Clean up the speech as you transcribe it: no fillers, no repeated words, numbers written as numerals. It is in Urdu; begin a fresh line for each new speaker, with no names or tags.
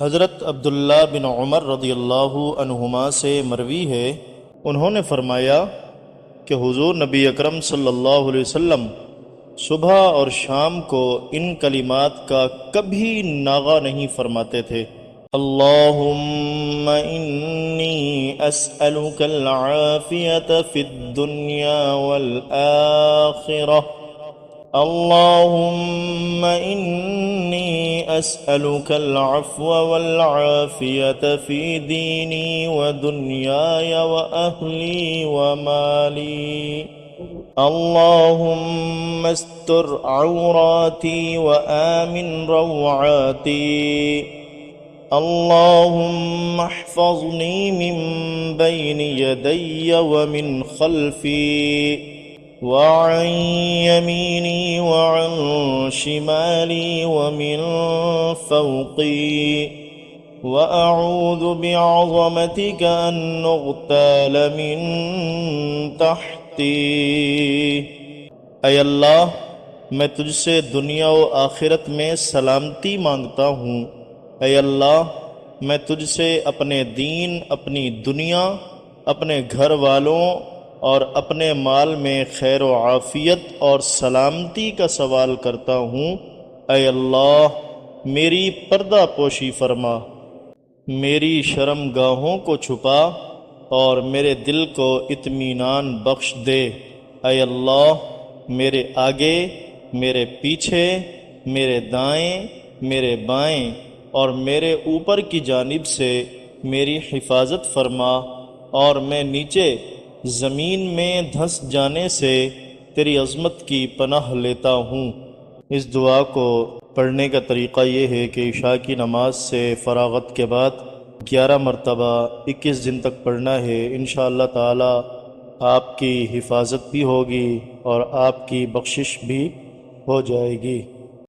حضرت عبداللہ بن عمر رضی اللہ عنہما سے مروی ہے، انہوں نے فرمایا کہ حضور نبی اکرم صلی اللہ علیہ وسلم صبح اور شام کو ان کلمات کا کبھی ناغہ نہیں فرماتے تھے۔ اللہم انی اسألک العافیت فی الدنیا والآخرہ، اللهم إني أسألك العفو والعافية في ديني ودنياي وأهلي ومالي، اللهم استر عوراتي وآمن روعاتي، اللهم احفظني من بين يدي ومن خلفي وعن يميني وعن شمالي ومن فوقي، وأعوذ بعظمتك أن نغتال من تحتي۔ اے اللہ، میں تجھ سے دنیا و آخرت میں سلامتی مانگتا ہوں۔ اے اللہ، میں تجھ سے اپنے دین، اپنی دنیا، اپنے گھر والوں اور اپنے مال میں خیر و عافیت اور سلامتی کا سوال کرتا ہوں۔ اے اللہ، میری پردہ پوشی فرما، میری شرم گاہوں کو چھپا اور میرے دل کو اطمینان بخش دے۔ اے اللہ، میرے آگے، میرے پیچھے، میرے دائیں، میرے بائیں اور میرے اوپر کی جانب سے میری حفاظت فرما، اور میں نیچے زمین میں دھنس جانے سے تیری عظمت کی پناہ لیتا ہوں۔ اس دعا کو پڑھنے کا طریقہ یہ ہے کہ عشاء کی نماز سے فراغت کے بعد 11 مرتبہ 21 دن تک پڑھنا ہے۔ انشاءاللہ تعالی آپ کی حفاظت بھی ہوگی اور آپ کی بخشش بھی ہو جائے گی۔